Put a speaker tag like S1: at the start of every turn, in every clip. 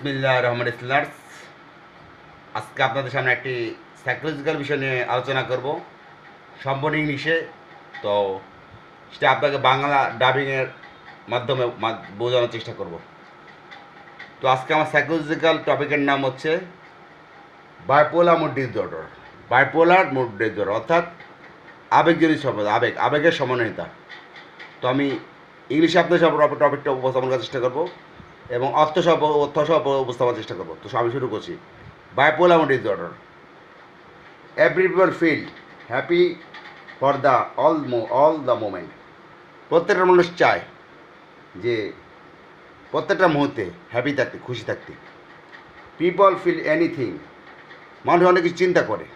S1: বিসমিল্লাহ রহমান স্লার্স। আজকে আপনাদের সামনে একটি সাইকোলজিক্যাল বিষয় নিয়ে আলোচনা করব, সম্পূর্ণ ইংলিশে। তো সেটা আপনাকে বাংলা ডাবিংয়ের মাধ্যমে বোঝানোর চেষ্টা করব। তো আজকে আমার সাইকোলজিক্যাল টপিকের নাম হচ্ছে bipolar mood disorder. Bipolar mood disorder অর্থাৎ আবেগজনিত সমস্যা, আবেগের সমন্বয়তা। তো আমি ইংলিশে আপনাদের সব টপিকটা উপস্থাপন করার চেষ্টা করব এবং অর্থ সহ উপস্থাপনের চেষ্টা করবো। তো আমি শুরু করছি। Bipolar mood disorder. Every people feel happy for the all the moment. প্রত্যেকটা মানুষ চায় যে প্রত্যেকটা মুহূর্তে হ্যাপি থাকতে, খুশি থাকতে। পিপল ফিল এনিথিং, মানুষ অনেক কিছু চিন্তা করে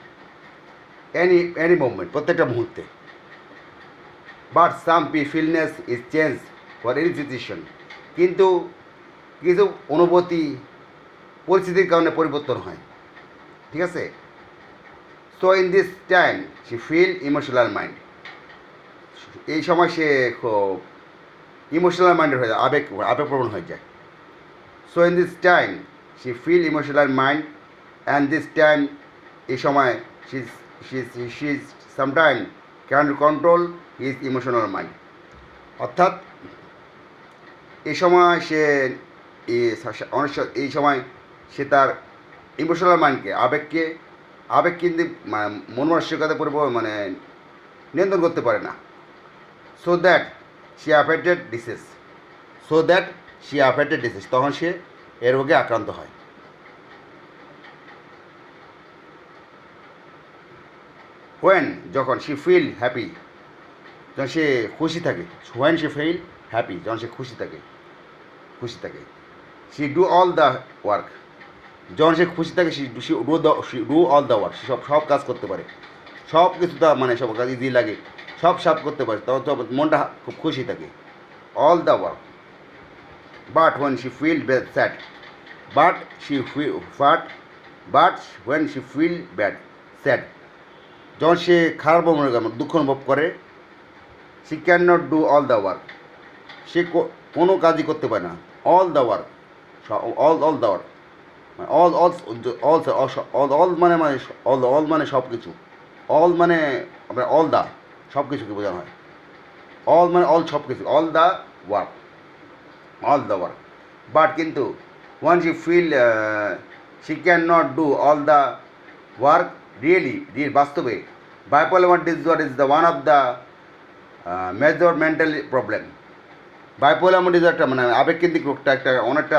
S1: এনি মোমেন্ট, প্রত্যেকটা মুহূর্তে। But some feelings is change for any situation, কিন্তু কিছু অনুভূতি পরিস্থিতির কারণে পরিবর্তন হয়, ঠিক আছে। So in this time she feel emotional mind, এই সময় সে খুব ইমোশনাল মাইন্ডের হয়ে যায়, আবেগপ্রবণ হয়ে যায়। So in this time she feel emotional mind and this time, এই সময় she sometime can control his emotional mind. অর্থাৎ এই সময় সে এই সময় সে তার ইমোশনাল মাইন্ডকে, আবেগ কিন্তু মন মানসিকতা নিয়ন্ত্রণ করতে পারে না। সো দ্যাট শি অ্যাফেক্টেড ডিসিজ, তখন সে এ রোগে আক্রান্ত হয়। হোয়েন, যখন শি ফিল হ্যাপি, যখন সে খুশি থাকে। হোয়েন শি ফিল হ্যাপি, যখন সে খুশি থাকে। She do all the work, যখন সে খুশি থাকে she do all the work, সে সব কাজ করতে পারে, সব কিছু তা সব কাজ ইজি লাগে, সব করতে পারে, তখন তো মনটা খুব খুশি থাকে। All the work. But when she feel sad, but when she feel sad, যখন সে খারাপ মনে করে, দুঃখ অনুভব করে। She can not do all the work, সে কোনো কাজই করতে পারে না। All the work, all the work, all মানে সব কিছু, অল মানে আপনার অল দা, সব কিছুকে বোঝানো হয়। অল মানে অল, সব কিছু, অল দ্য ওয়ার্ক। বাট কিন্তু when she feel she can not do all the work really, বাস্তবে bipolar disorder is the one of the major mental problem. Bipolar disorder আবেগকেন্দ্রিক রোগটা অনেকটা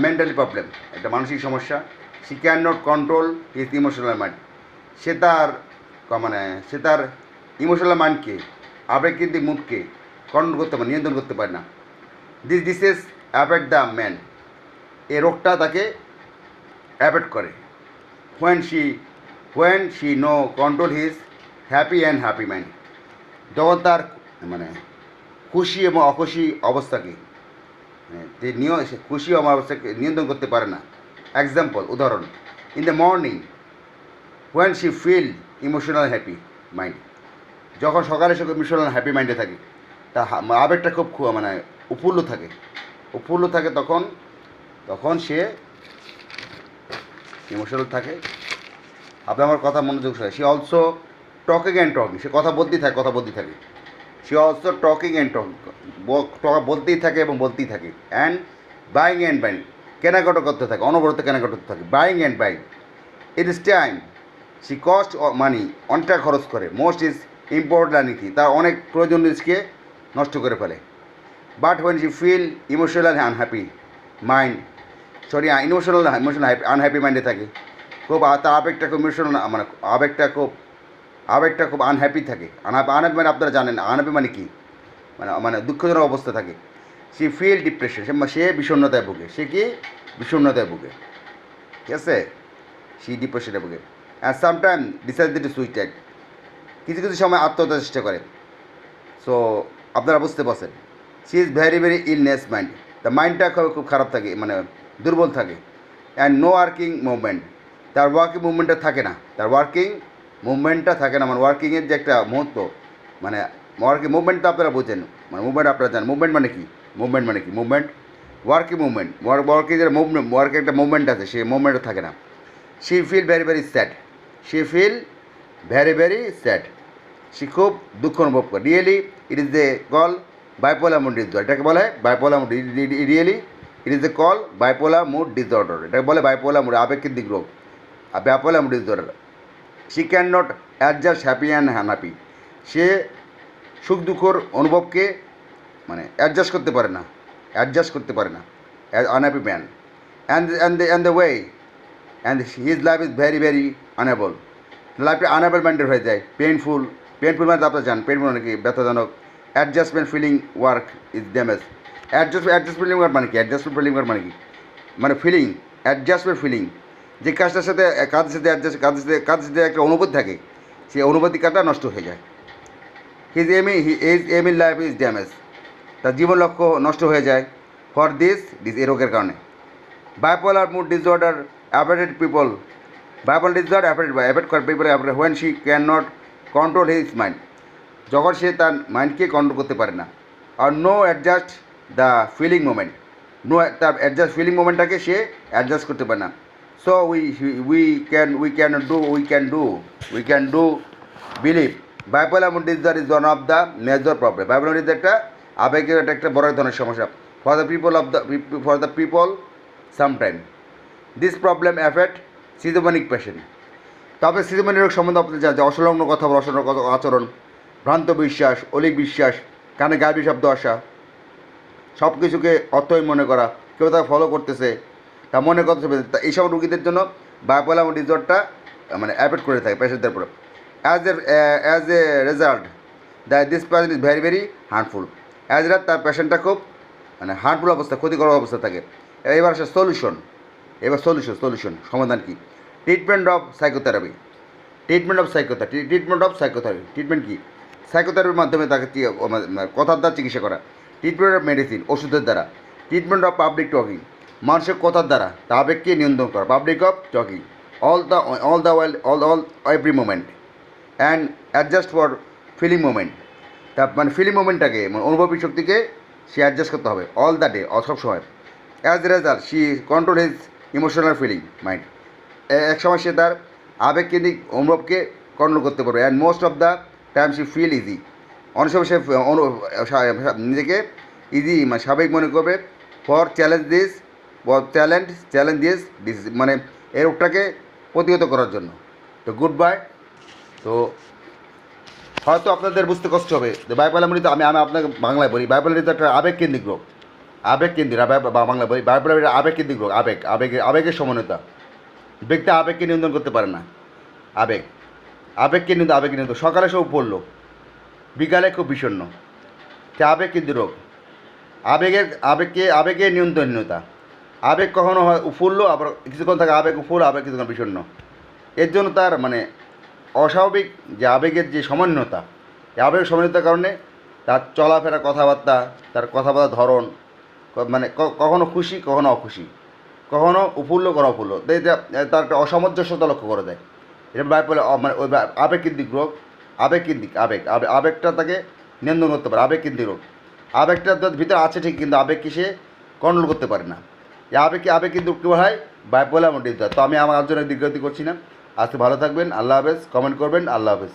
S1: মেন্টালি প্রবলেম, একটা মানসিক সমস্যা। She can not control his emotional mind, সে তার emotional মাইন্ডকে, আবেগকেন্দ্রিক মুডকে নিয়ন্ত্রণ করতে পারে না। This is affect the man, এই রোগটা তাকে অ্যাফেক্ট করে। When she no control his happy mind, যখন তার খুশি এবং অখুশি অবস্থাকে, খুশি অবস্থাকে নিয়ন্ত্রণ করতে পারে না। এক্সাম্পল, উদাহরণ, in the morning when she feel emotional happy mind, যখন সকালে ইমোশনাল হ্যাপি মাইন্ডে থাকে, তা আবেগটা খুব উৎফুল্ল থাকে, তখন সে ইমোশনাল থাকে। আপনি আমার কথা মনোযোগ হয়। সে অলসো টকিং সে কথা বলতেই থাকে। সে অলসো টকিং বলতেই থাকে এবং বলতেই থাকে। অ্যান্ড বাইং কেনাকাটা করতে থাকে, অনবরত কেনাকাটা করতে থাকে। Buying it is time she cost money, অনেকটা খরচ করে। মোস্ট ইজ ইম্পর্টেন্ট, তার অনেক প্রয়োজন জিনিসকে নষ্ট করে ফেলে। But when she feel emotional unhappy মাইন্ডে থাকে, খুব তার আবেগটা খুব ইমোশনাল, আবেগটা খুব আনহ্যাপি থাকে। আনহ্যাপি আপনারা জানেন আনহ্যাপি কি, দুঃখজনক অবস্থা থাকে। সি ফিল ডিপ্রেশন, সে বিষণ্ণতায় ভুগে। ঠিক আছে, সে ডিপ্রেশনে ভুগে। And sometime decided to suicide, কিছু সময় আত্মহত্যার চেষ্টা করে। সো আপনারা বুঝতে পারছেন। She is very illness mind, তার মাইন্ডটা খুব খারাপ থাকে, দুর্বল থাকে। অ্যান্ড নো ওয়ার্কিং মুভমেন্ট, তার ওয়ার্কিং মুভমেন্টটা থাকে না। ওয়ার্কিংয়ের যে একটা মুহূর্ত, ওয়ার্কিং মুভমেন্ট তো আপনারা বোঝেন, মুভমেন্ট আপনারা জানেন। মুভমেন্ট মানে কি? ওয়ার্কি মুভমেন্ট ওয়ার্কে যে মুভমেন্ট ওয়ার্কে একটা মুভমেন্ট আছে সেই মুভমেন্টও থাকে না। She feel very very sad, she feel very very sad, সে খুব দুঃখ অনুভব করে। Really it is a call bipolar mood disorder, এটাকে বলে bipolar mood, really it is a call bipolar mood disorder, এটাকে বলে বাইপোলার মুড, আবেগকেন্দ্রিক রোগ, bipolar mood disorder. She can not adjust happy and unhappy, সে সুখ দুঃখর অনুভবকে মানে অ্যাডজাস্ট করতে পারে না, অ্যাডজাস্ট করতে পারে না, unhappy man, and the way and his life is very very unable, লাইফটা আনএবল মাইন্ডেড হয়ে যায়, পেইনফুল, পেইনফুল মানে আপনার জান পেইনফুল মানে কি ব্যথাজনক। Adjustment feeling work is damage, adjust feeling work মানে কি, অ্যাডজাস্টমেন্ট ফিলিং ওয়ার্ক মানে কি, মানে ফিলিং, অ্যাডজাস্টমেন্ট ফিলিং, যে কাজটার সাথে কাজের সাথে অ্যাডজাস্ট কাজের সাথে একটা অনুভূতি থাকে, সেই অনুভূতি কাজটা নষ্ট হয়ে যায়। His aim in life is damage, তার জীবন লক্ষ্য নষ্ট হয়ে যায় ফর দিস এই রোগের কারণে। Bipolar mood disorder affected people, bipolar disorder affect করে people when she can not control his mind, যখন সে তার মাইন্ডকে কন্ট্রোল করতে পারে না। আর no adjust the feeling moment, তার অ্যাডজাস্ট ফিলিং মোমেন্টটাকে সে অ্যাডজাস্ট করতে পারে না। So we can do believe bipolar mood disorder is one of the major problem, bipolar mood একটা আবেগের একটা বড় ধরনের সমস্যা for the people sometime. This problem affect schizophrenic patient, তবে সিজোফ্রেনিক রোগ সম্বন্ধে আপনাদের জানতে অসংলগ্ন কথা বলা, অসংলগ্ন আচরণ, ভ্রান্ত বিশ্বাস, অলিক বিশ্বাস, কানে গায়েবী শব্দ আসা, সব কিছুকে অর্থহীন মনে করা, কেউ তাকে ফলো করতেছে তা মনে করতে, এইসব রোগীদের জন্য বাইপোলার মুড ডিসঅর্ডারটা মানে অ্যাফেক্ট করে থাকে পেশেন্টদের উপরে। As a result this patient is very very harmful, as a তার পেশেন্টটা খুব মানে হার্মফুল অবস্থা, ক্ষতিকর অবস্থা থাকে। এবার আসে সলিউশন, সলিউশন সমাধান কী? Treatment of psychotherapy, treatment of psychotherapy, treatment কী? সাইকোথেরাপির মাধ্যমে তাকে কথার দ্বারা চিকিৎসা করা। ট্রিটমেন্ট অফ মেডিসিন, ওষুধের দ্বারা। ট্রিটমেন্ট অফ পাবলিক টকিং, মানুষের কথার দ্বারা তা আবেগকে নিয়ন্ত্রণ করা। Public of talking all the while all every moment and adjust for filling moment, তা মানে ফিলিং মোমেন্টটাকে মানে অনুভবী শক্তিকে সে অ্যাডজাস্ট করতে হবে অল দ্য ডে, সব সময়। As a result she control his emotional feeling mind, এক সময় সে তার আবেগকেন্দ্রিক অনুভবকে কন্ট্রোল করতে পারবে। And most of the time she feel easy, অনেক সময় সে নিজেকে ইজি মানে স্বাভাবিক মনে করবে। ফর চ্যালেঞ্জ দিস মানে এই রোগটাকে প্রতিহত করার জন্য। তো গুড বাই। তো হয়তো আপনাদের বুঝতে কষ্ট হবে যে বাইপোলার মুড, আমি আপনাকে বাংলায় বলি বাইপোলার একটা আবেগকেন্দ্রিক রোগ, আবেগকেন্দ্রিক বাংলায় বলি বাইপোলার আবেগকেন্দ্রিক রোগ, আবেগের সমন্বয়তা। ব্যক্তি আবেগকে নিয়ন্ত্রণ করতে পারে না, আবেগকে নিয়ন্ত্রণ। সকালে সব পড়লো, বিকালে খুব বিষণ্ণ, সে আবেগকেন্দ্রিক রোগ। আবেগের নিয়ন্ত্রণহীনতা, আবেগ কখনো হয় উফুল্ল, আবার কিছুক্ষণ থাকে আবেগ উফুল, আবেগ কিছুক্ষণ বিষণ্ণ। এর জন্য তার মানে অস্বাভাবিক যে আবেগের যে সমন্বয়তা, এই আবেগের সমন্বয়তার কারণে তার চলাফেরা, কথাবার্তা, তার কথাবার্তার ধরন মানে কখনো খুশি, কখনো অখুশি, কখনো উফুল্ল, কখনো অফুল্ল, তার একটা অসামঞ্জস্যতা লক্ষ্য করা যায়। এটা বাইপোলার মানে ওই আবেগকেন্দ্রিক রোগ, আবেগটা তাকে নিয়ন্ত্রণ করতে পারে, আবেগকেন্দ্রিক রোগ। আবেগটা ভিতরে আছে ঠিক, কিন্তু আবেগকে সে কন্ট্রোল করতে পারে না। এই আবেগ কিন্তু কী হয় বাইপোলার মুড ডিসঅর্ডার। তো আমি আমার জন্য দীর্ঘায়িত করছি না। আজকে ভালো থাকবেন, আল্লাহ হাফেজ। কমেন্ট করবেন, আল্লাহ হাফেজ।